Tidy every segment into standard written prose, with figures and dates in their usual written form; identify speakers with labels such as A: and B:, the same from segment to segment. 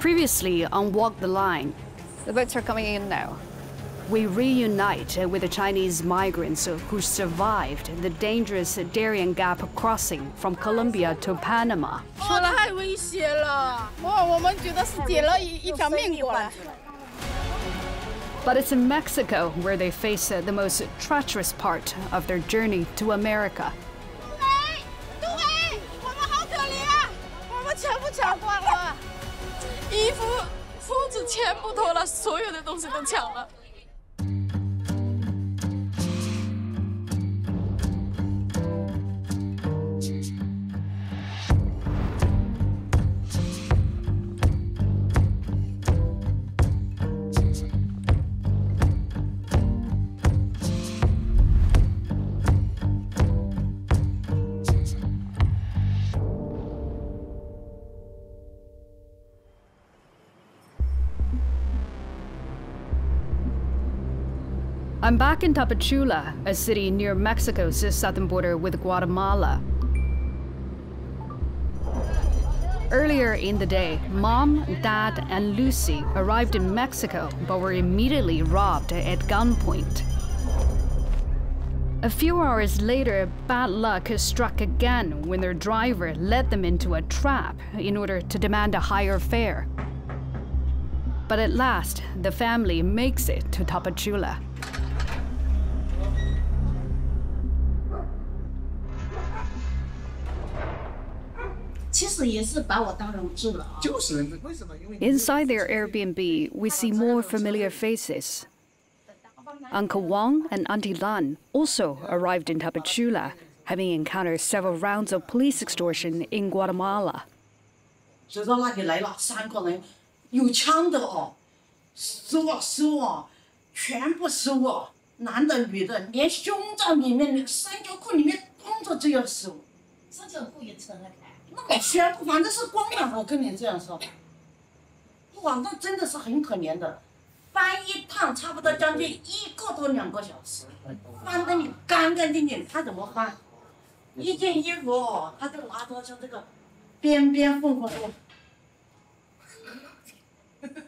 A: Previously on Walk the Line,
B: The boats are coming in now.
A: we reunite with the Chinese migrants who survived the dangerous Darien Gap crossing from Colombia to Panama.
C: 太危险了！哇，我们觉得是捡了一条命过来。
A: But it's in Mexico where they face the most treacherous part of their journey to America.
C: 杜伟，我们好可怜啊！我们全部抢光了，衣服、裤子全部脱了，所有的东西都抢了。
A: I'm back in Tapachula, a city near Mexico's southern border with Guatemala. Earlier in the day, Mom, Dad, and Lucy arrived in Mexico but were immediately robbed at gunpoint. A few hours later, bad luck struck again when their driver led them into a trap in order to demand a higher fare. But at last, the family makes it to Tapachula.
D: 其实也是把我当人质了啊。
A: Inside their Airbnb, we see more familiar faces. Uncle Wang and Auntie Lan also arrived in Tapachula, having encountered several rounds of police extortion in Guatemala.
D: 直到那里来了3个人，有枪的哦，收哦，全部收哦，男的女的，连胸罩里面、那三角裤里面光着就要收。三角裤也扯了开。那个全部反正是光的，我跟你这样说。哇，那真的是很可怜的，翻一趟差不多将近1个多2个小时，翻得你干干净净，他怎么翻？一件衣服哦，他就拿着像这个边边缝缝的。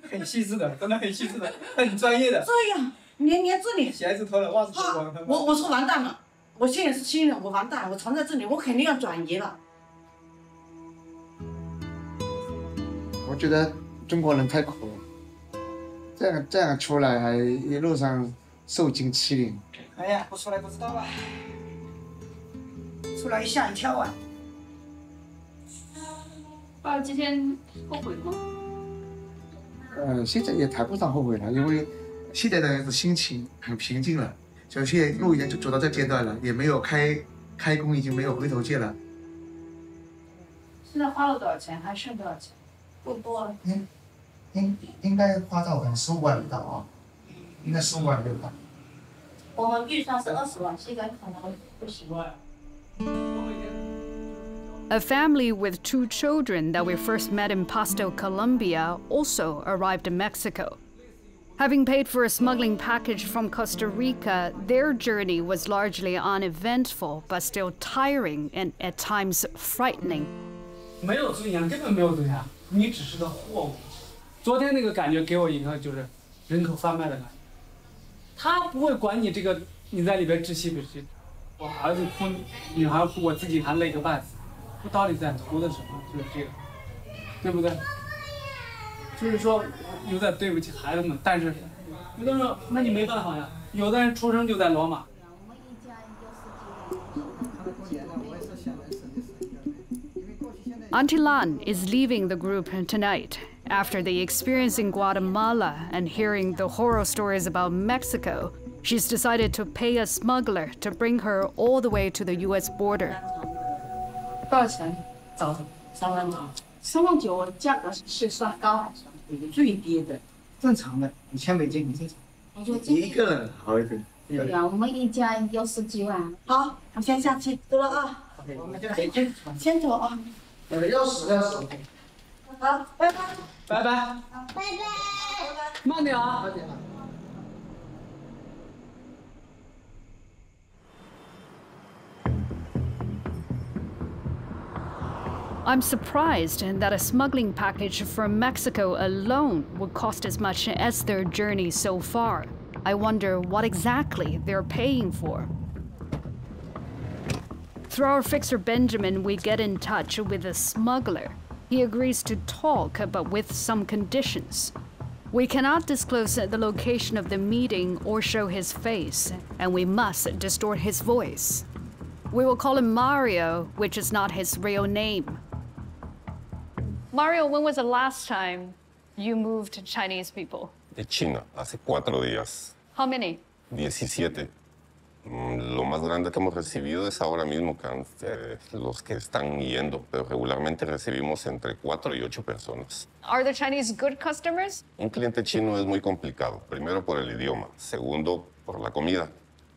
E: 很细致的，真的很细致的，很专业的。
D: 这样，连这里。
E: 鞋子脱了，袜子脱光了。
D: 我说完蛋了，我现在是新人，我完蛋了，我藏在这里，我肯定要转移了。
F: 我觉得中国人太苦了，这样出来还一路上受尽欺凌。
E: 哎呀，不出来不知道啊，出来吓一跳啊！
C: 爸，今天后悔吗？
F: 现在也谈不上后悔了，因为现在的心情很平静了。就现在路已经走到这阶段了，也没有开工，已经没有回头箭了。
C: 现在花了多少钱？还剩多少钱？不多了。
F: 应该花到15万不到啊，应该15万不到。
D: 我们预算是20万，现在可能不行。
A: A family with 2 children that we first met in Pasto, Colombia, also arrived in Mexico. Having paid for a smuggling package from Costa Rica, their journey was largely uneventful, but still tiring and at times frightening.
E: 没有尊严，根本没有尊严，你只是个货物。昨天那个感觉给我一个就是人口贩卖的感觉，他不会管你这个你在里边窒息不窒息，我儿子哭，女孩哭，我自己还累个半死。 我到底在图的什么？就是这个，对不对？就是说，有点对不起孩子们，但是有的人，那你没办法呀。有的人出生就在罗马。
A: Auntie Lan is leaving the group tonight. After the experience in Guatemala and hearing the horror stories about Mexico, she's decided to pay a smuggler to bring her all the way to the US border.
C: 多少钱？找的
D: 3万9。
C: 3万9，价格是算高还是算低？
D: 最低的，
E: 正常的5000美金，正常。
F: 一个人好一点。
D: 对呀，我们一家有10几万。好，我先下去，走了啊。我们就先走啊。
F: 钥匙。
D: 好，拜拜。
E: 拜拜。慢点啊。
A: I'm surprised that a smuggling package from Mexico alone would cost as much as their journey so far. I wonder what exactly they're paying for. Through our fixer Benjamin, we get in touch with a smuggler. He agrees to talk, but with some conditions. We cannot disclose the location of the meeting or show his face, and we must distort his voice. We will call him Mario, which is not his real name.
B: Mario, when was the last time you moved Chinese people?
G: De China, hace 4 días.
B: How many?
G: 17. Lo más grande que hemos recibido es ahora mismo los que están yendo, pero regularmente recibimos entre 4 y 8 personas.
B: Are the Chinese good customers?
G: Un cliente chino es muy complicado, primero por el idioma, segundo por la comida.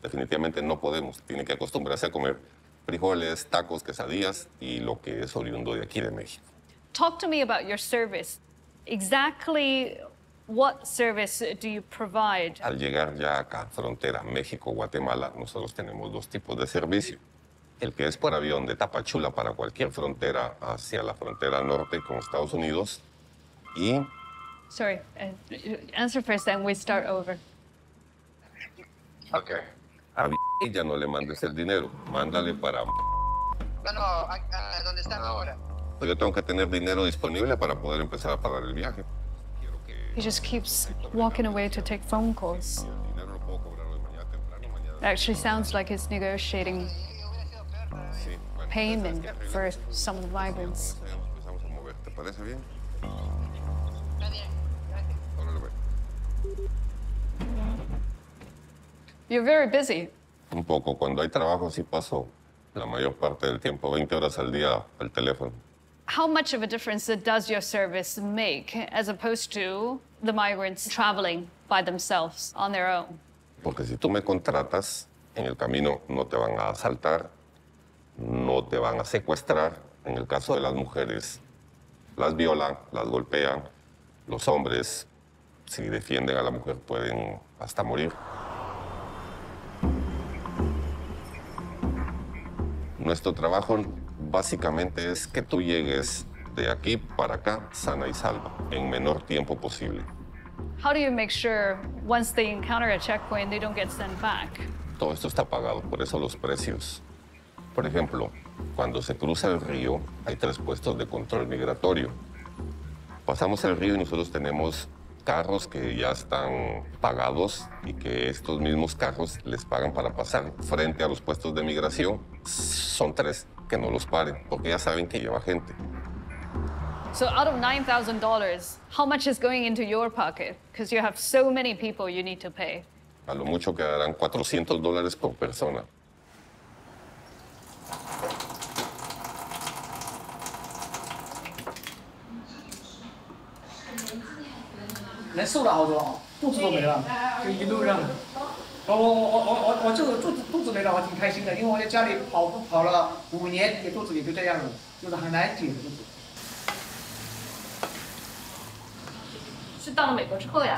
G: Definitivamente no podemos, tiene que acostumbrarse a comer frijoles, tacos, quesadillas y lo que es oriundo de aquí de México.
B: Talk to me about your service. Exactly what service do you provide?
G: Al llegar ya acá, frontera México-Guatemala, nosotros tenemos 2 tipos de servicio. El que es por avión de Tapachula para cualquier frontera hacia la frontera norte con Estados Unidos y...
B: Sorry, answer first and we start over.
G: Ok. A ya no le mandes el dinero, mándale para...
H: ¿Dónde están ahora?
G: Pues yo tengo que tener dinero disponible para poder empezar a pagar el viaje.
B: He just keeps walking away to take phone calls. Actually sounds like he's negotiating payment for some of the migrants.
G: ¿Te parece bien?
B: You're very busy.
G: Un poco. Cuando hay trabajo sí paso la mayor parte del tiempo, 20 horas al día al teléfono.
B: How much of a difference does your service make as opposed to the migrants traveling by themselves on their own?
G: Porque si tú me contratas, en el camino no te van a asaltar, no te van a secuestrar. En el caso de las mujeres, las violan, las golpean. Los hombres, si defienden a la mujer, pueden hasta morir. Nuestro trabajo básicamente es que tú llegues de aquí para acá sana y salva en menor tiempo posible.
B: How do you make sure once they encounter a checkpoint they don't get sent back?
G: Todo esto está pagado, por eso los precios. Por ejemplo, cuando se cruza el río, hay 3 puestos de control migratorio. Pasamos el río y nosotros tenemos carros que ya están pagados y que estos mismos carros les pagan para pasar frente a los puestos de migración. Son 3 que no los paren, porque ya saben que lleva gente.
B: So out of $9,000, how much is going into your pocket? Because you have so many people you need to pay.
G: A lo mucho quedarán $400 por persona.
E: 人瘦了好多啊，肚子都没了，就一路上。我就是肚子没了，我挺开心的，因为我在家里跑步跑了5年，也肚子也就这样了，就是很难解的肚子。
B: 是到了美国之后呀，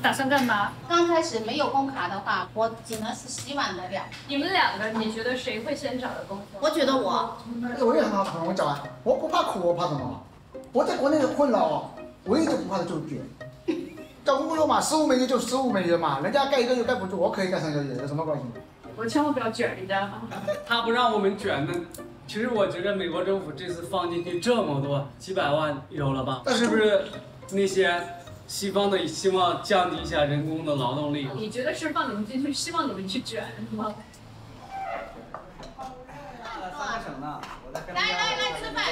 B: 打算干嘛？
I: 刚开始没有工卡的话，我只能是洗碗的料。
B: 你们2个，你觉得谁会先找到工作？
I: 我觉得我
F: 也很好，我讲啊，我不怕苦，我怕什么？我在国内混了哦，唯一就不怕的就是卷。找工作嘛，15美元就15美元嘛，人家盖1个月盖不住，我可以盖3个月，有什么关系？
B: 我千万不要卷人家。
E: 他不让我们卷呢。其实我觉得美国政府这次放进去这么多，几百万有了吧？是不是那些西方的希望降低一下人工的劳动力？
B: 你觉得是放你们进去，希望你们去卷吗？3
J: 个省呢，我在跟
I: 来吃饭。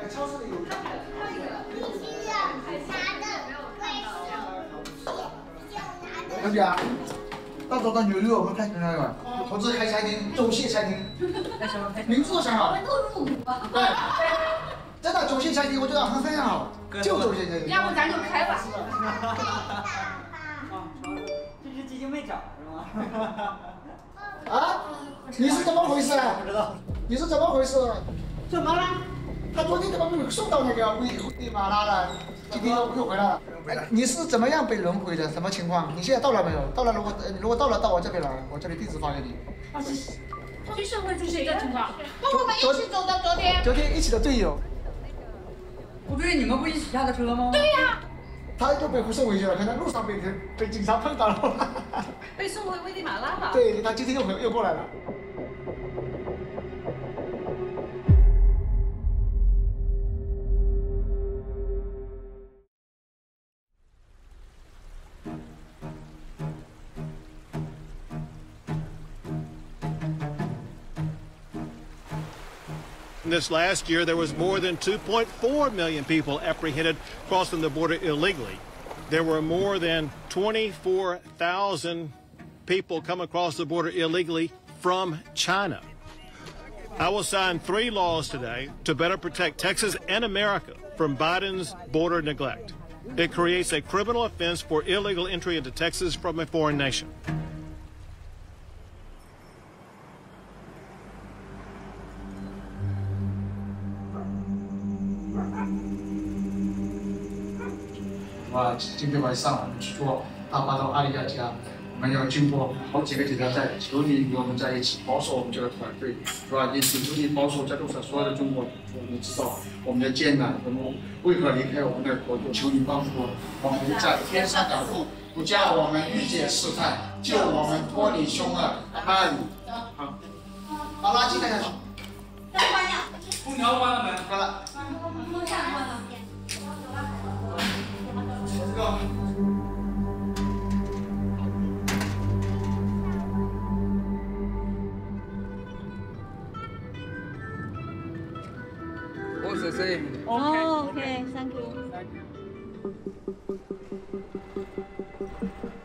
F: 超市里有。小姐啊，到时候到纽约我们开那个投资开餐厅，走蟹餐厅，名字都想好。对，真的走蟹餐厅我觉得很好，就走蟹餐厅。
I: 要不咱就开吧。
J: 这是基金没涨是吗？
F: 啊？你是怎么回事？
J: 不知道。
F: 你是怎么回事？
I: 怎么了？
F: 他昨天给我们送到那个危马拉了，今天又回来了。你是怎么样被轮回的？什么情况？你现在到了没有？到了，如果到了，到我这边来，我这里地址发给你。
C: 最社会主义的情况。跟我们一起走的，昨天。
F: 昨天一起的队友。
J: 不对，你们不一起下的车吗？
C: 对呀。
F: 他就被护送回去了，可能路上被警察碰到了。
C: 被送回危地马拉吧。
F: 对，他今天又过来了。
H: This last year, there was more than 2.4 million people apprehended crossing the border illegally. There were more than 24,000 people come across the border illegally from China. I will sign 3 laws today to better protect Texas and America from Biden's border neglect. It creates a criminal offense for illegal entry into Texas from a foreign nation.
F: 今天晚上我们去做大巴到阿里亚家，我们要经过好几个检查站，求你与我们在一起，保守我们这个团队，是吧？也请求你保守在路上所有的中国人，我们知道我们的艰难，我们为何离开我们的国度，求你帮助我们在天上的路，不叫我们遇见试探，救我们脱离凶恶。阿门。好，把垃圾带下去。
E: 空调关了没？
F: 关了。
C: 风扇关了。
J: What's the same?
C: Oh, okay. Thank you.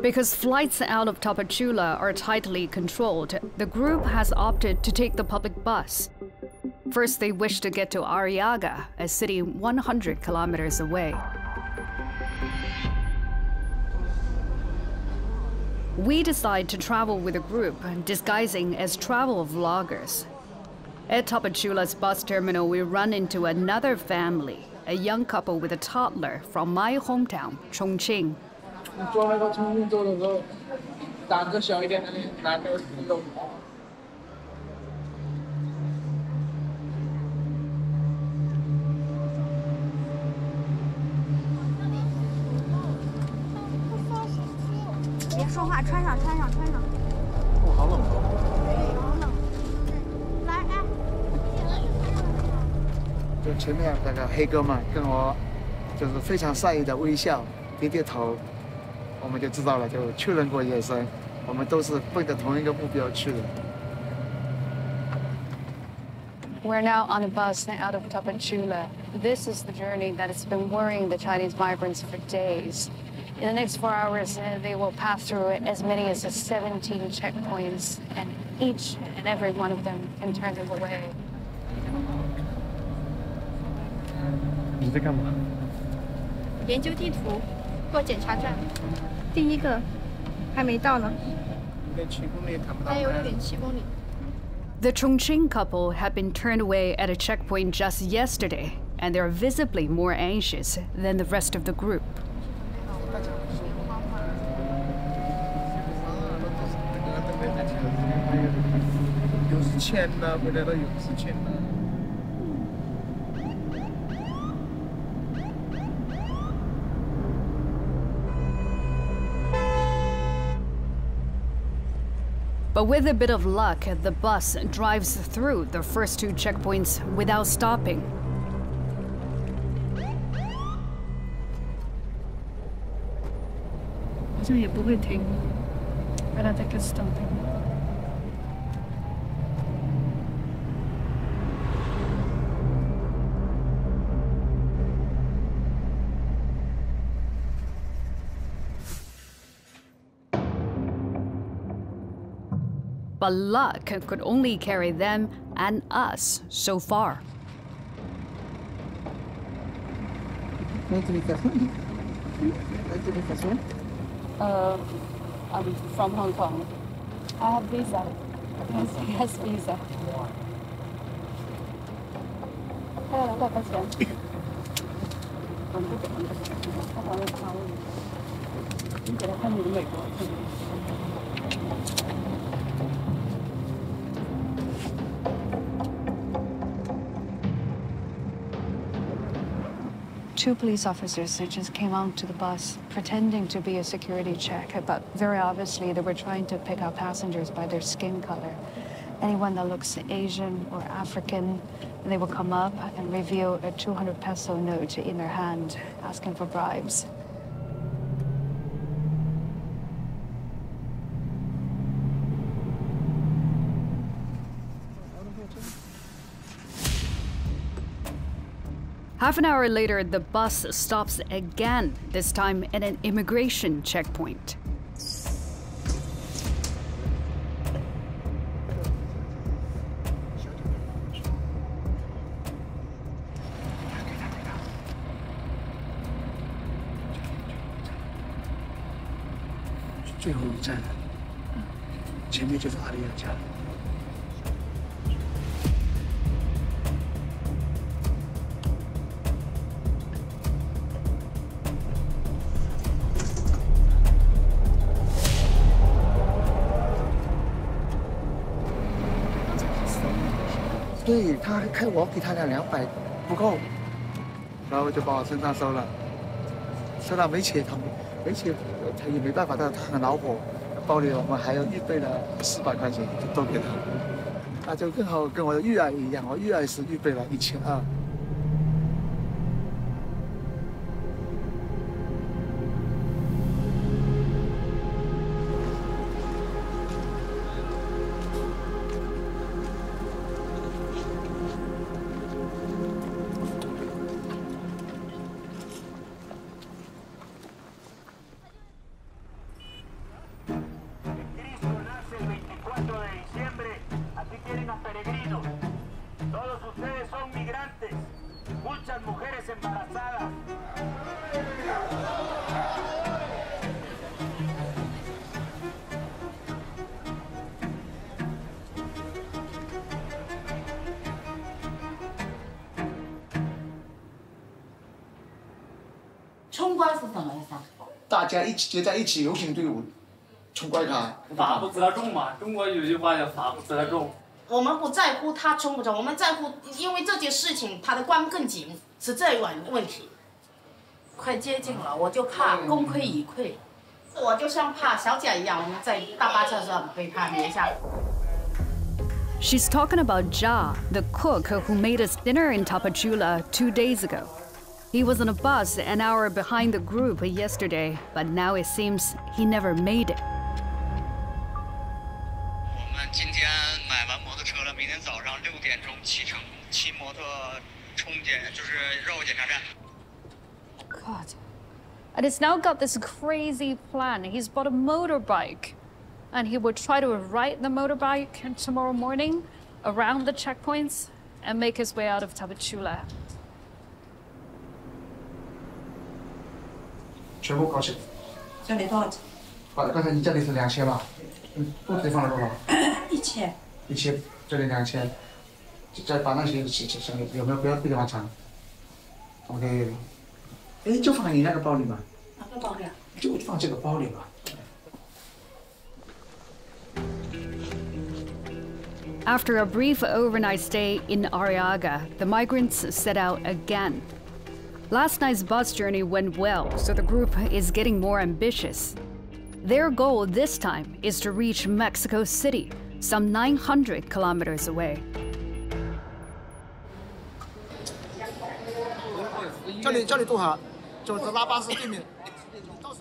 A: Because flights out of Tapachula are tightly controlled, the group has opted to take the public bus. First, they wish to get to Arriaga, a city 100 kilometers away. We decide to travel with a group, disguising as travel vloggers. At Tapachula's bus terminal, we run into another family, a young couple with a toddler from my hometown, Chongqing.
F: 你坐那个重庆走的时候，胆子小一点的男的有。
C: 别说话，穿上。
F: 哦，好冷。
C: 好冷。来，哎。
F: 就前面那个黑哥们跟我，就是非常善意的微笑，点点头。 我们就知道了，就确认过眼神，我们都是奔着同一个目标去的。
B: We're now on a bus out of Tapachula. This is the journey that has been worrying the Chinese migrants for days. In the next 4 hours, they will pass through as many as 17 checkpoints, and each and every one of them can turn them away.
F: 你在干嘛？
C: 研究地图，过检查站。第一个还没到呢。
F: 6.7公里看不到。
C: 还有6.7公里。
A: The Chongqing couple had been turned away at a checkpoint just yesterday, and they're visibly more anxious than the rest of the group.
F: 有时签了，回来了有时签了。
A: But with a bit of luck, the bus drives through the first 2 checkpoints without stopping.
B: 好像也不会停。I don't think it's stopping.
A: But luck could only carry them and us so far.
B: I'm from Hong Kong. I have visa. Yes, visa. 还有200块钱。你给他看你的美国。2 police officers who just came onto the bus pretending to be a security check, but very obviously they were trying to pick out passengers by their skin color. Anyone that looks Asian or African, they will come up and reveal a 200 peso note in their hand, asking for bribes.
A: Half an hour later, the bus stops again, this time at an immigration checkpoint.
F: 对他开我给他200不够，然后就把我身上收了，收了没钱，他也没办法，但是他和老婆包里我们还要预备了400块钱，就都给他，那就更好跟我的育儿一样，我育儿是预备了1200。
D: 冲关是什么意思啊？
F: 大家一起结在一起游行队伍，冲关卡。
E: 法不责众嘛，中国有句话叫法不责众。
C: 我们不在乎他冲不冲，我们在乎因为这件事情他的关更紧，是这一问题。快接近了，我就怕功亏一篑。我就像怕小贾一样，我们在大巴车上被他连下。
A: She's talking about Jia, the cook who made us dinner in Tapachula 2 days ago. He was on a bus an hour behind the group yesterday, but now it seems he never made it.
K: 我们今天买完摩托车了，明天早上6点钟启程，骑摩托冲检，就是绕检查站。
B: God. And it's now got this crazy plan. He's bought a motorbike, and he would try to ride the motorbike tomorrow morning around the checkpoints and make his way out of Tapachula.
F: 全部搞起来。
D: 这里多少钱？
F: 刚才你这里是2000吧？肚子里放了多少
D: ？1000。
F: 1000，这里2000，再把那些省有没有不要地方藏 ？OK。哎，就放你那个包里吧。
D: 哪个包里啊？
F: 就放这个包里吧。
A: After a brief overnight stay in Arriaga, the migrants set out again. Last night's bus journey went well, so the group is getting more ambitious. Their goal this time is to reach Mexico City, some 900 kilometers away.
F: 这里多少？就是拉巴士对面。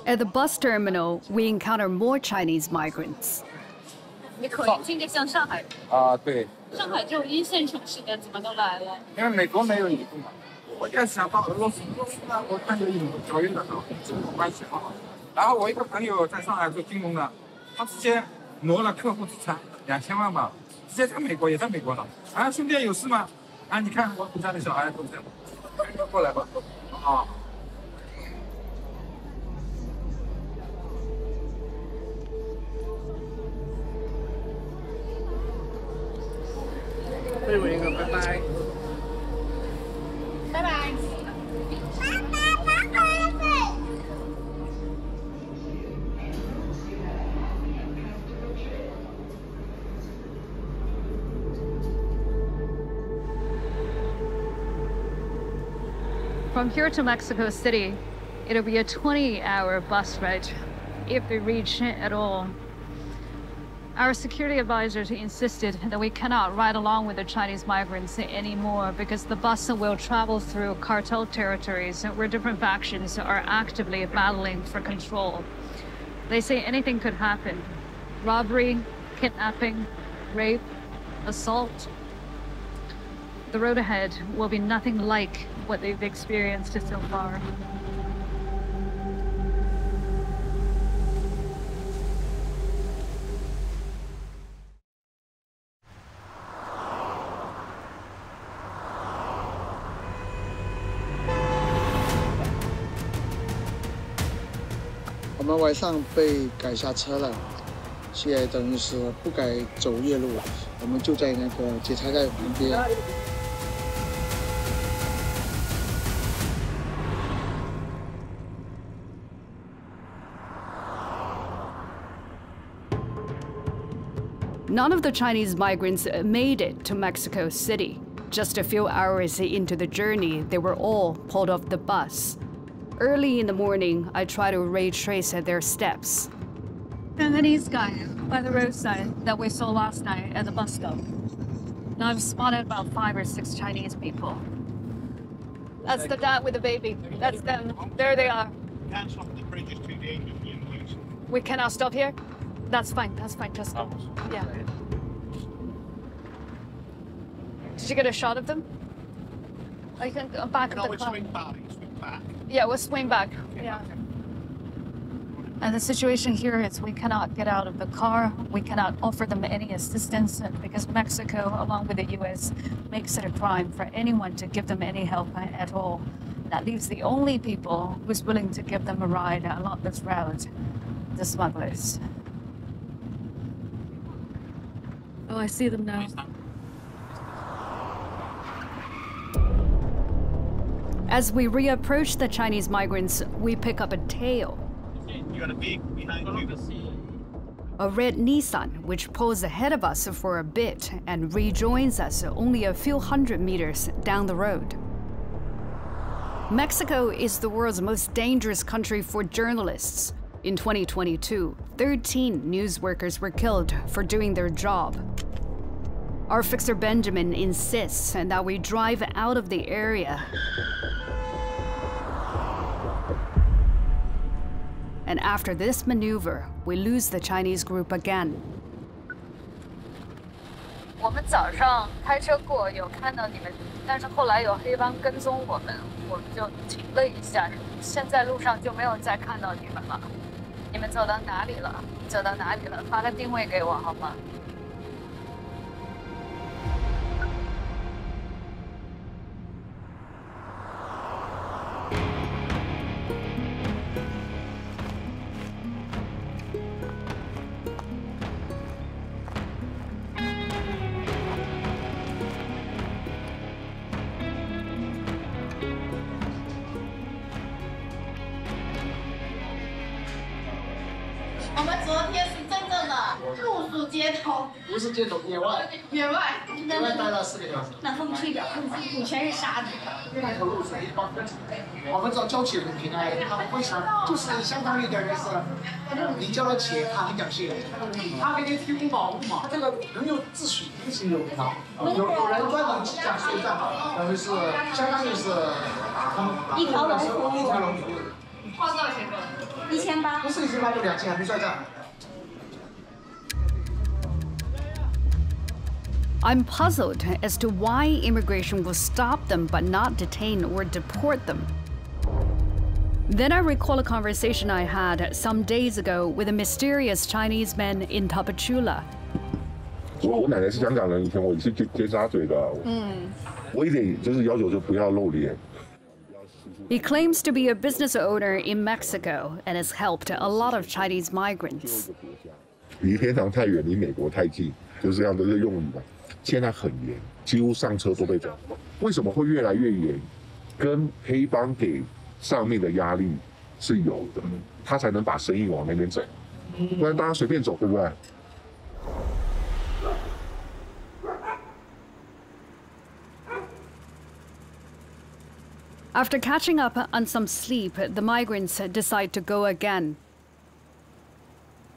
A: At the bus terminal, we encounter more Chinese migrants.
B: 你口音听着像上海人。
L: 啊，对。
B: 上海这种一线城市的怎么都来了？
L: 因为美国没有引渡嘛。我一开始想到俄罗斯，呢我看有引渡条约的时候，中国关系好好。然后我一个朋友在上海做金融的，他直接挪了客户资产2000万吧，直接在美国也在美国了。啊，兄弟有事吗？啊，你看我家里小孩都在，过来吧。啊。
J: 最后一个，拜拜。
C: 拜拜。
A: 1
B: From here to Mexico City, it'll be a 20-hour bus ride, if we reach it at all. Our security advisors insisted that we cannot ride along with the Chinese migrants anymore because the bus will travel through cartel territories where different factions are actively battling for control. They say anything could happen. Robbery, kidnapping, rape, assault. The road ahead will be nothing like what they've experienced so far.
F: 我们晚上被赶下车了，现在等于是不该走夜路，我们就在那个检查站旁边。
A: None of the Chinese migrants made it to Mexico City. Just a few hours into the journey, they were all pulled off the bus. Early in the morning, I try to retrace their steps.
B: Chinese guy by the roadside that we saw last night at the bus stop. Now I've spotted about 5 or 6 Chinese people. That's the dad with the baby. That's them. There they are. We cannot stop here? That's fine. That's fine. Just go. Yeah. Did you get a shot of them? Oh, you can go back of the car. Yeah, we'll swing back. Yeah. And the situation here is we cannot get out of the car. We cannot offer them any assistance because Mexico, along with the U.S., makes it a crime for anyone to give them any help at all. That leaves the only people who's willing to give them a ride along this route, the smugglers. Oh, I see them now.
A: As we reapproach the Chinese migrants, we pick up a tail.
H: You got a vehicle behind you.
A: A red Nissan, which pulls ahead of us for a bit and rejoins us only a few hundred meters down the road. Mexico is the world's most dangerous country for journalists. In 2022, 13 news workers were killed for doing their job. Our fixer Benjamin insists that we drive out of the area. And after this maneuver, we lose the Chinese group again.
B: 我们早上开车过，有看到你们，但是后来有黑帮跟踪我们，我们就停了一下。现在路上就没有再看到你们了。你们走到哪里了？走到哪里了？发个定位给我好吗？
C: 我们昨天是真正的露宿街头，
F: 不是街头，野外。
C: 野外
F: 待了4个小时。
C: 那风吹的很辛苦，全是沙子。
F: 那头露宿一帮人，我们找交警很平安，他为啥？就是相当于等于是，你交了钱，他很感谢，他给你提供保护嘛，他这个很有秩序，很信任他。有人专门讲水站，等于是相当于是
C: 一条龙服务。
F: 一条龙服务。
C: 花多少钱？1800。
F: 不是1800就2000，还没算账。
A: I'm puzzled as to why immigration will stop them but not detain or deport them. Then I recall a conversation I had some days ago with a mysterious Chinese man in Tapachula.
M: 我奶奶是香港人，以前我是尖沙咀的。我一点就是要求就不要露脸。
A: He claims to be a business owner in Mexico and has helped a lot of Chinese migrants.
M: 离天堂太远，离美国太近，就是这样的用语嘛。现在很严，几乎上车都被抓。为什么会越来越严？跟黑帮给上面的压力是有的，他才能把生意往那边走，不然大家随便走，对不对？
A: After catching up on some sleep, the migrants decide to go again.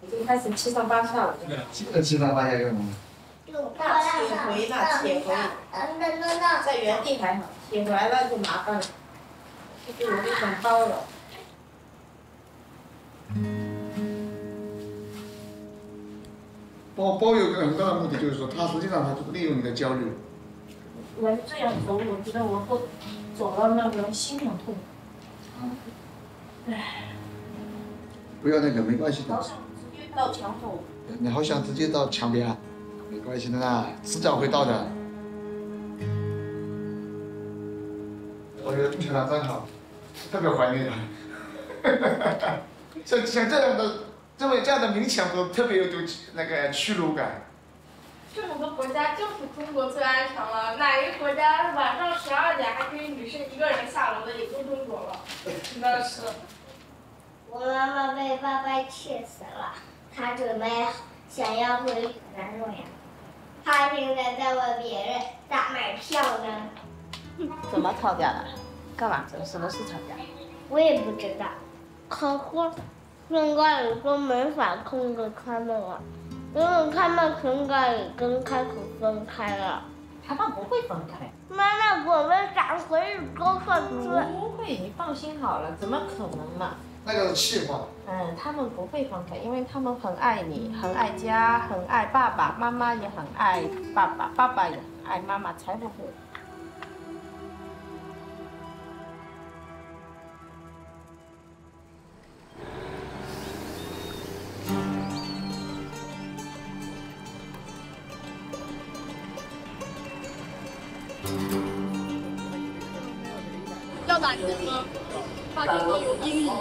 C: 已经开始七上八下了。
F: 7上8下用吗？
C: 切回，在原地还好，切回来了就麻烦了，就有点很包了。
F: 包有个很大的目的，就是说，它实际上它就是利用你的焦虑。
C: 我这样走，我觉得我会走到那个心很痛。唉。
F: 不要那个，没关系的。
C: 好想直接到墙头。
F: 你好想直接到墙边，没关系的啦，迟早会到的。我觉得住起来真好，特别怀念它。像这样的。这样的明抢都特别有那个屈辱感。
N: 这么多国家就是中国最安全了，哪一个国家晚上12点还可以女生一个人下楼的，也就中国了。真的是。
O: 我妈妈被爸爸气死了，她准备想要回南洛阳，她现在在为别人大买票呢。
C: 怎么吵架的？干嘛？什么事吵架？
O: 我也不知道，可是。现在已经没法控制他们了，因为他们现在已经开始分开了。
C: 他们不会分开。
O: 妈妈，我们想回宇宙社区。
C: 不会，你放心好了，怎么可能嘛？
F: 那个是气话。
C: 他们不会分开，因为他们很爱你，很爱家，很爱爸爸，妈妈也很爱爸爸，爸爸也很爱妈妈，才不会。
N: 要打你的车，怕对你有阴影。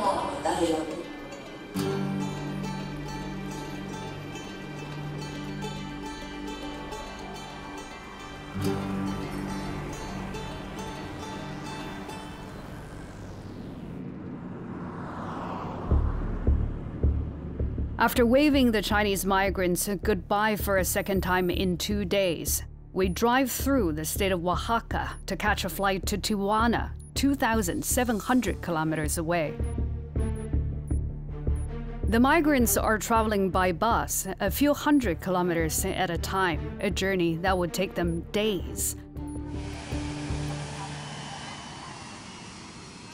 A: After waving the Chinese migrants goodbye for a second time in 2 days, we drive through the state of Oaxaca to catch a flight to Tijuana, 2,700 kilometers away. The migrants are traveling by bus a few hundred kilometers at a time, a journey that would take them days.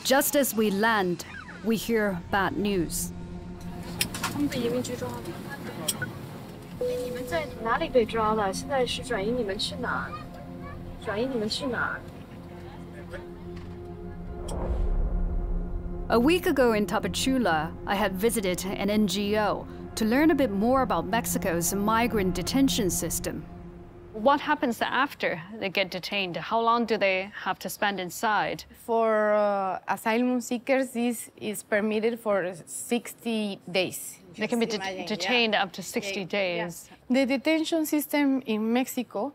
A: Just as we land, we hear bad news.
B: 他们被移民局抓了。你们在哪里被抓了？现在是转移你们去哪？转移你们去哪？
A: A week ago in Tapachula, I had visited an NGO to learn a bit more about Mexico's migrant detention system. What happens after they get detained? How long do they have to spend inside?
N: For asylum seekers, this is permitted for 60 days.
A: They can be detained up to 60 days.
N: The detention system in Mexico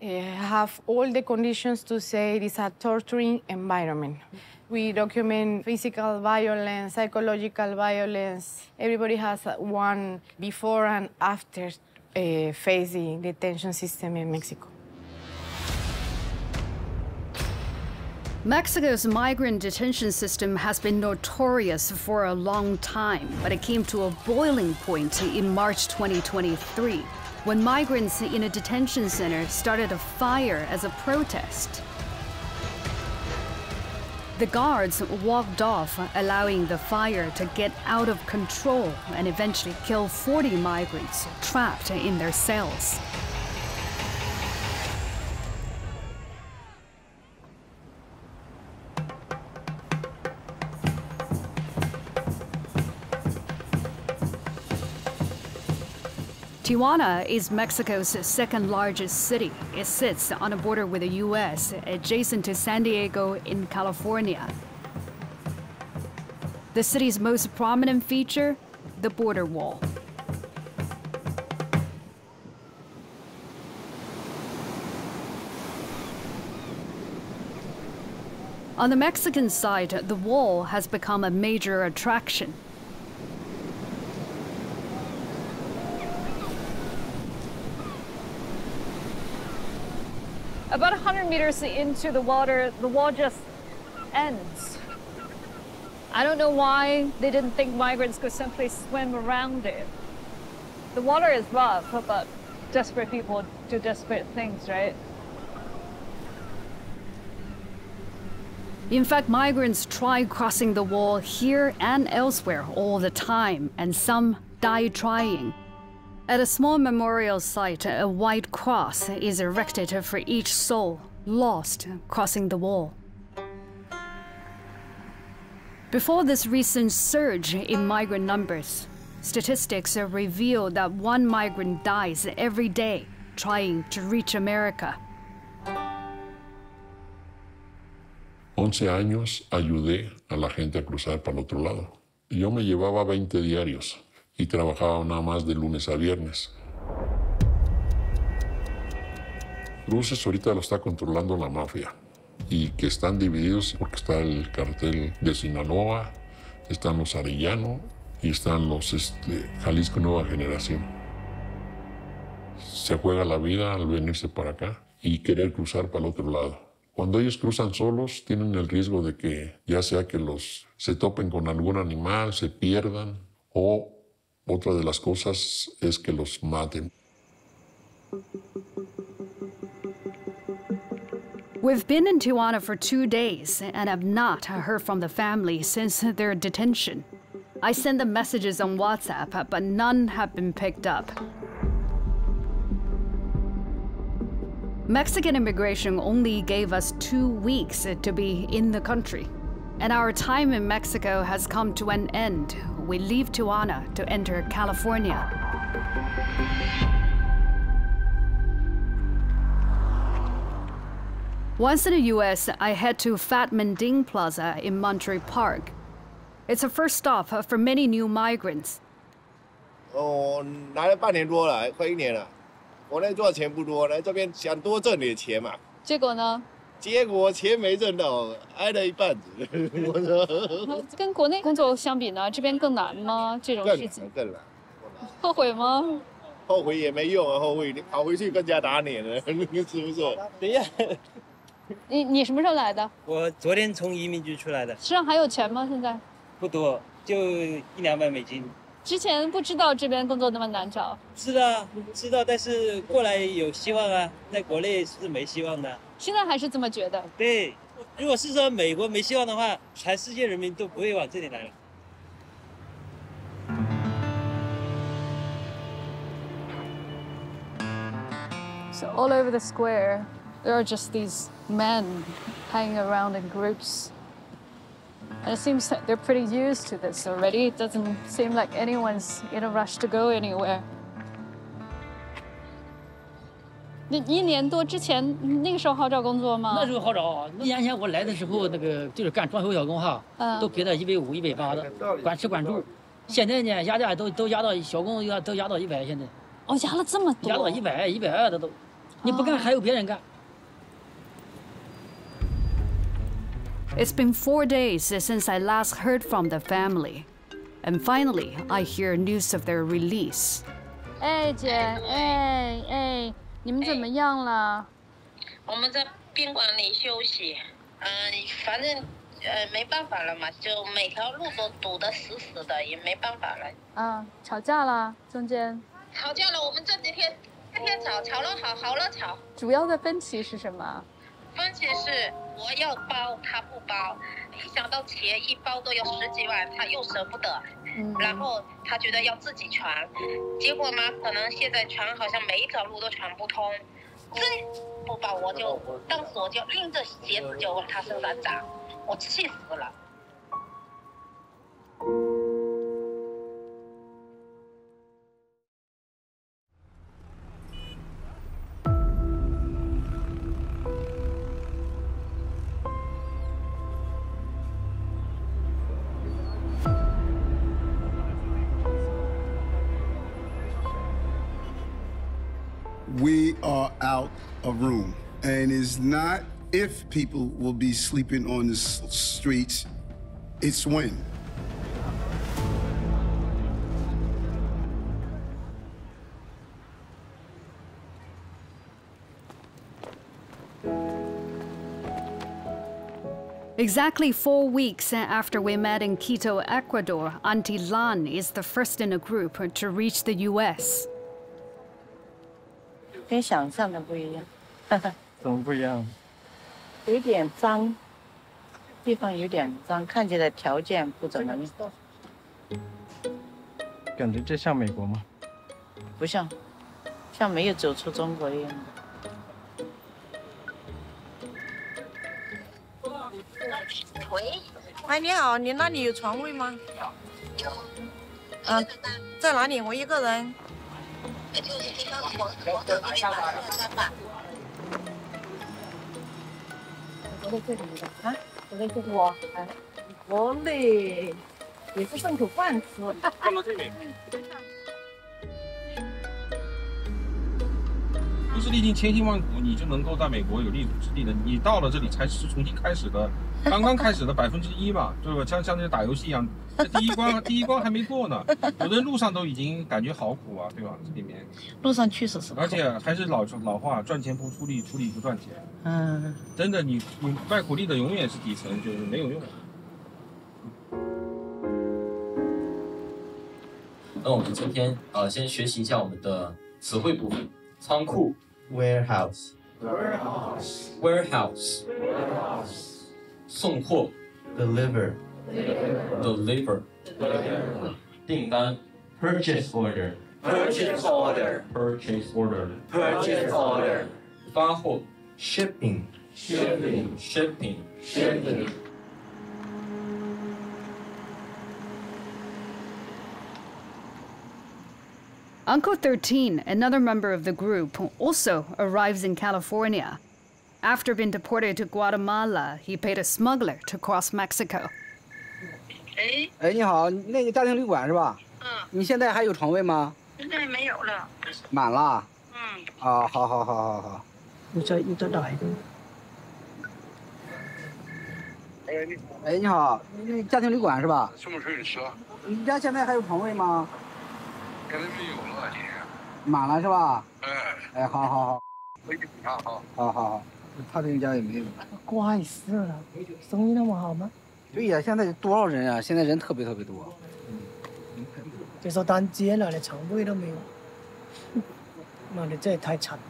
N: have all the conditions to say it is a torturing environment. We document physical violence, psychological violence. Everybody has one before and after facing detention system in Mexico.
A: Mexico's migrant detention system has been notorious for a long time, but it came to a boiling point in March 2023, when migrants in a detention center started a fire as a protest. The guards walked off, allowing the fire to get out of control and eventually kill 40 migrants trapped in their cells. Tijuana is Mexico's second largest city. It sits on a border with the US, adjacent to San Diego in California. The city's most prominent feature, the border wall. On the Mexican side, the wall has become a major attraction.
B: About 100 meters into the water, the wall just ends. I don't know why they didn't think migrants could simply swim around it. The water is rough, but desperate people do desperate things, right?
A: In fact, migrants try crossing the wall here and elsewhere all the time, and some die trying. At a small memorial site, a white cross is erected for each soul lost crossing the wall. Before this recent surge in migrant numbers, statistics reveal that one migrant dies every day trying to reach America.
M: 11 años ayudé a la gente a cruzar para el otro lado. Yo me llevaba 20 diarios y trabajaba nada más de lunes a viernes. Cruces ahorita lo está controlando la mafia y que están divididos porque está el cartel de Sinaloa, están los Arellano y están los Jalisco Nueva Generación. Se juega la vida al venirse para acá y querer cruzar para el otro lado. Cuando ellos cruzan solos, tienen el riesgo de que ya sea que se topen con algún animal, se pierdan, o otra de las cosas es que los maten.
A: We've been in Tijuana for 2 days and have not heard from the family since their detention. I sent them messages on WhatsApp, but none have been picked up. Mexican immigration only gave us 2 weeks to be in the country, and our time in Mexico has come to an end. We leave Tijuana to enter California. Once in the US, I head to Fat Man Ding Plaza in Monterey Park. It's a first stop for many new migrants.
P: 来了半年多了，快1年了。国内赚的钱不多，来这边想多挣点钱嘛。
B: 结果呢？
P: 结果钱没挣到，挨了一半子。我说，
B: 跟国内工作相比呢，这边更难吗？这种事情
P: 更难。
B: 后悔吗？
P: 后悔也没用啊，后悔你跑回去更加打脸了，是不是？对呀。
B: 你什么时候来的？
Q: 我昨天从移民局出来的。
B: 身上还有钱吗？现在？
Q: 不多，就1、2万美金。
B: 之前不知道这边工作那么难找。
Q: 知道，但是过来有希望啊，在国内是没希望的。
B: 现在还是这么觉得？
Q: 对，如果是说美国没希望的话，全世界人民都不会往这里来了。
B: So all over the square, there are just these men hanging around in groups. And it seems that they're pretty used to this already. It doesn't seem like anyone's in a rush to go anywhere. 你1年多之前，那个时候好找工作吗？
R: 那时候好找啊，1年前我来的时候，那个就是干装修小工哈，都给他150、180的，管吃管住。现在呢，压价都压到小工都压到100，现在。
B: 哦，压了这么多。
R: 压到100、120的都，你不干还有别人干。
A: It's been 4 days since I last heard from the family, and finally I hear news of their release.
B: 哎姐，哎，你们怎么样了？
S: 我们在宾馆里休息，反正没办法了嘛，就每条路都堵得死死的，也没办法了。
B: 吵架了，中间？
S: 吵架了，我们这几天天天吵了好了吵。
B: 主要的分歧是什么？
S: 分歧是我要包，他不包。一想到钱，一包都要10几万，他又舍不得。然后他觉得要自己传，结果嘛，可能现在传好像每一条路都传不通。不包当时我就拎着鞋子就往他身上砸，我气死了。
T: We are out of room, and it's not if people will be sleeping on the streets, it's when.
A: Exactly 4 weeks after we met in Quito, Ecuador, Auntie Lan is the first in a group to reach the U.S.
D: 跟想象的不一样。
L: 怎么不一样？
D: 有点脏，地方有点脏，看起来条件不怎么样。
L: 感觉这像美国吗？
D: 不像，像没有走出中国一样。喂，哎，你好，你那里有床位吗？有。在哪里？我一个人。就是地方我3吧。我在这里的啊，我在这里。我累，也是混口饭吃。放到这里。
L: 不是历尽千辛万苦你就能够在美国有立足之地的，你到了这里才是重新开始的，刚刚开始的1%嘛，对吧？像那打游戏一样，这第一关还没过呢，有的路上都已经感觉好苦啊，对吧？这里面
D: 路上确实是，
L: 而且还是老话，赚钱不出力，出力不赚钱。真的，你卖苦力的永远是底层，就是没有用。
U: 那我们今天先学习一下我们的词汇部分，仓库。Warehouse， 送货 Deliver， 订单 Purchase order， 发货 Shipping。Uncle
A: 13, another member of the group, also arrives in California. After being deported to Guatemala, he paid a smuggler to cross Mexico.
J: 哎，你好，那个家庭旅馆是吧？你现在还有床位吗？
S: 现在没有了。
J: 满了。啊，好。
D: 你再打一个。
J: 哎，你好，那家庭旅馆是吧？
M: 什么时候吃？
J: 你家现在还有床位吗？
M: 现在没有了，今天。
J: 满了是吧？
M: 哎，
J: 好。
M: 回去补上好。
J: 好。他这个家也没有。
D: 怪死了，生意那么好吗？
J: 对呀，现在多少人啊？现在人特别多。
D: 这说单接了，连床位都没有。妈的，这也太惨了。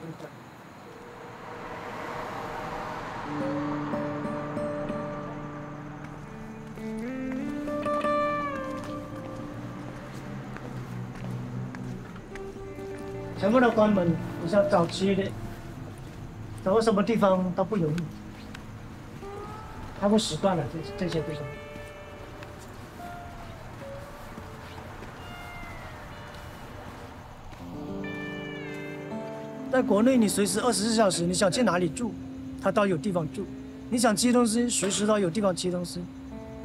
D: 全部都关门，你想找吃的，找个什么地方都不容易。他们习惯了这些地方。在国内，你随时24小时，你想去哪里住，它都有地方住；你想吃东西，随时都有地方吃东西。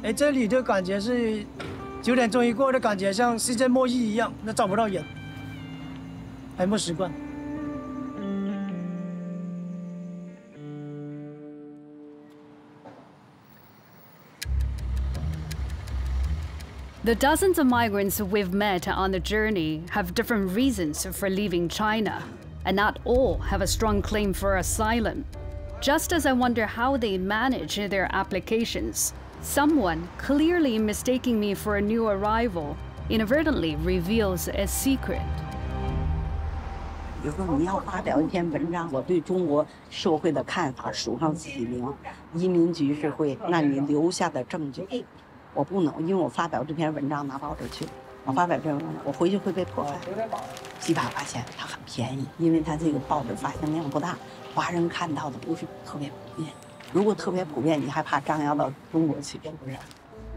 D: 哎，这里的感觉是9点钟一过的感觉，像世界末日一样，那找不到人。还没习惯。
A: The dozens of migrants we've met on the journey have different reasons for leaving China, and not all have a strong claim for asylum. Just as I wonder how they manage their applications, someone, clearly mistaking me for a new arrival, inadvertently reveals a secret.
V: 比如说你要发表一篇文章，我对中国社会的看法数上几名，移民局是会，那你留下的证据，我不能，因为我发表这篇文章拿报纸去，我发表这篇文章，我回去会被破坏。鸡巴发现它很便宜，因为它这个报纸发行量不大，华人看到的不是特别普遍。如果特别普遍，你还怕张扬到中国去，是不是？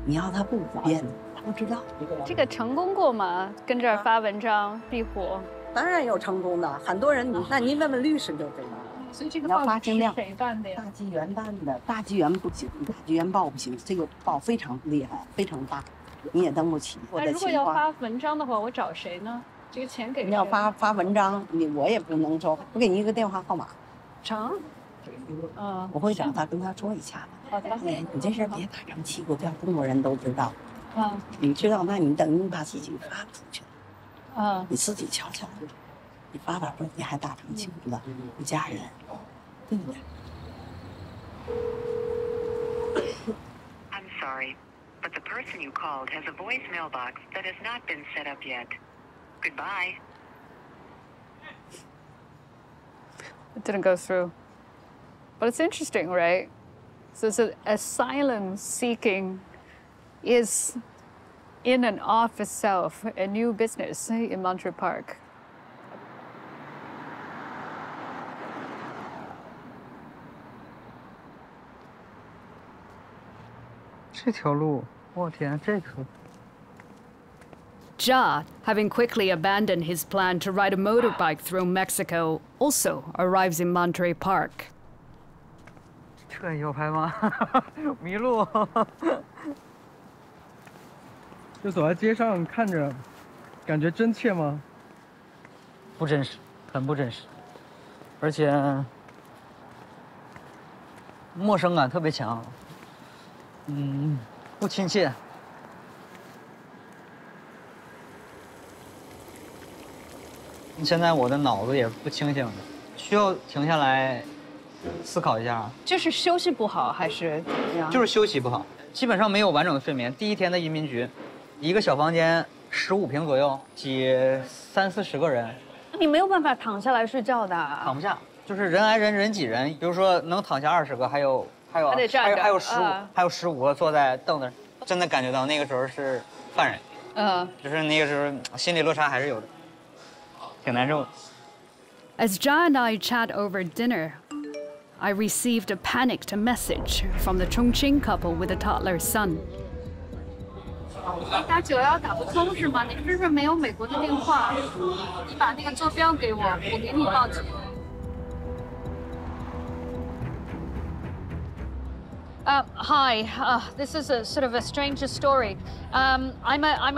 V: 你要它不普遍，他不知道。
B: 这个成功过吗？跟这儿发文章避火？
V: 当然有成功的，很多人，那您问问律师就知道了。
B: 所以这个
V: 报发行量，
B: 谁办的呀？
V: 大纪元办的，大纪元不行，大纪元报不行，这个报非常厉害，非常大，你也登不起。
B: 那如果要发文章的话，我找谁呢？这个钱给谁？
V: 你要发文章，我也不能说，我给你一个电话号码。
B: 成。
V: 我会找他跟他说一下的。
B: 好的。
V: 你这事别打成气鼓，让中国人都知道。你知道，那你等于把自己发出去了。你自己瞧瞧。你发出去，你还打成气鼓了，一家人，对不对？
G: sorry, but the person you called has a voicemail box that has not been set up yet. Goodbye.
B: It didn't go through. But it's interesting, right? So it's asylum seeking is in and of itself a new business in Monterey Park.
J: 这条路，我天，这个。
A: Jia, having quickly abandoned his plan to ride a motorbike through Mexico, also arrives in Monterey Park.
J: 这也要拍吗？迷路。就走在街上看着，感觉真切吗？
I: 不真实，很不真实，而且陌生感特别强。不亲切。 现在我的脑子也不清醒的，需要停下来思考一下。
B: 就是休息不好还是怎么样？
I: 就是休息不好，基本上没有完整的睡眠。第一天的移民局，一个小房间15平左右，挤30-40个人。
B: 你没有办法躺下来睡觉的。躺
I: 不下，就是人挨人，人挤人。比如说能躺下20个，还有15个坐在凳子上，真的感觉到那个时候是犯人。就是那个时候心理落差还是有的。
A: As Jia and I chat over dinner, I received a panicked message from the Chongqing couple with a toddler son.
B: 打911打不通是吗？你是不是没有美国的电话？你把那个坐标给我，我给你报警。 Hi, this is a sort of a strange story. I'm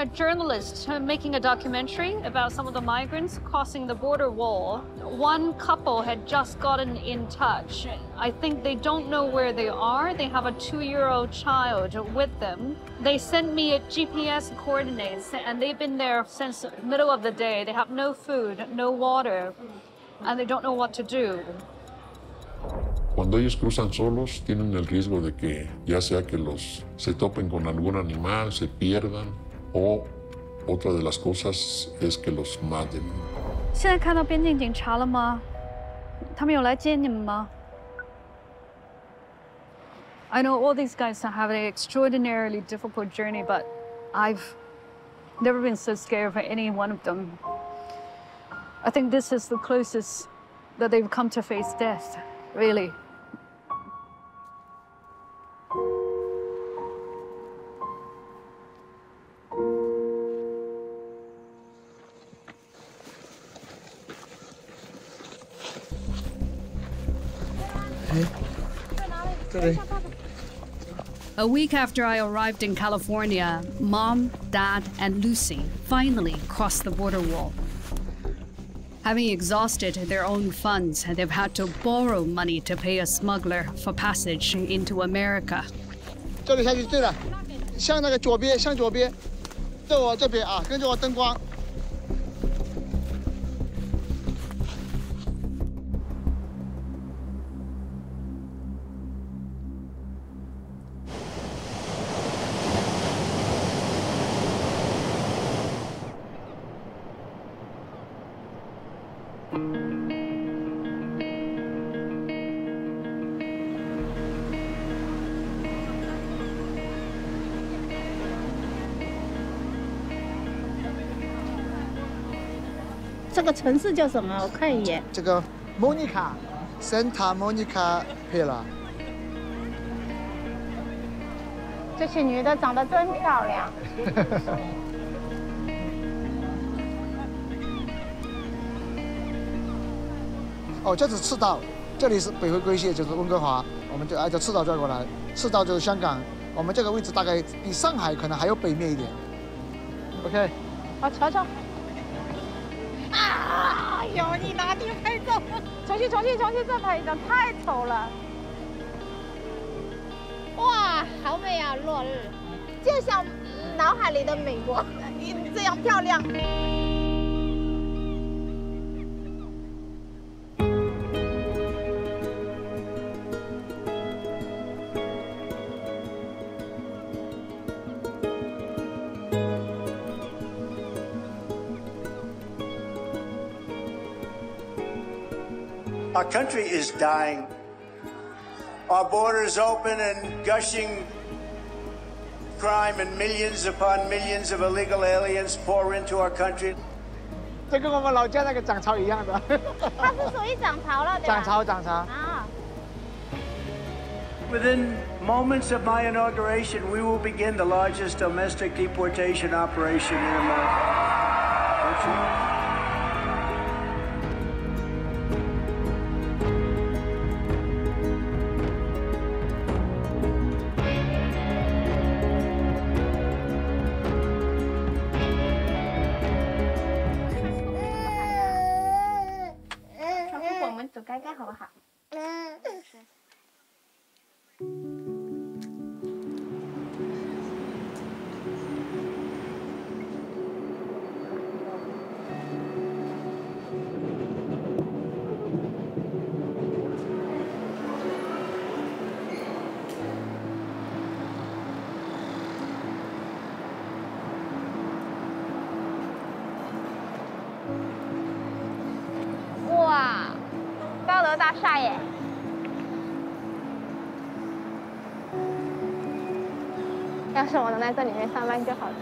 B: a journalist making a documentary about some of the migrants crossing the border wall. One couple had just gotten in touch. I think they don't know where they are. They have a 2-year-old child with them. They sent me GPS coordinates, and they've been there since the middle of the day. They have no food, no water, and they don't know what to do.
M: Cuando ellos cruzan solos, tienen el riesgo de que ya sea que se topen con algún animal, se pierdan, o otra de las cosas es que los maten.
B: 现在看到边境警察了吗？他们有来接你们吗？ I know all these guys have an extraordinarily difficult journey, but I've never been so scared for any one of them. I think this is the closest that they've come to face death, really.
A: A week after I arrived in California, Mom, Dad, and Lucy finally crossed the border wall. Having exhausted their own funds, they've had to borrow money to pay a smuggler for passage into America.
F: 这里下去对了，向那个左边，向左边，在我这边啊，跟着我灯光。
W: 这个城市叫什么？我看一眼。
F: 这个莫妮卡，Santa Monica Pier。
W: 这些女的长得真漂亮。
F: 哦，这是赤道，这里是北回归线，就是温哥华，我们就按照赤道转过来。赤道就是香港，我们这个位置大概比上海可能还要北面一点。OK。
W: 好，瞧瞧。 啊！有你拿地拍照，重新再拍一张，太丑了。哇，好美啊，落日，就像脑海里的美国，这样漂亮。
E: Our country is dying. Our borders open and gushing crime and millions upon millions of illegal aliens pour into our country.
H: 这跟我们老家那个涨潮一样的。
W: 它是属于涨潮了，对吧？
H: 涨潮。
W: 啊。
E: Within moments of my inauguration, we will begin the largest domestic deportation operation in America.
W: 我们煮盖盖好不好？是。 哇，高楼大厦耶！要是我能在这里面上班就好了。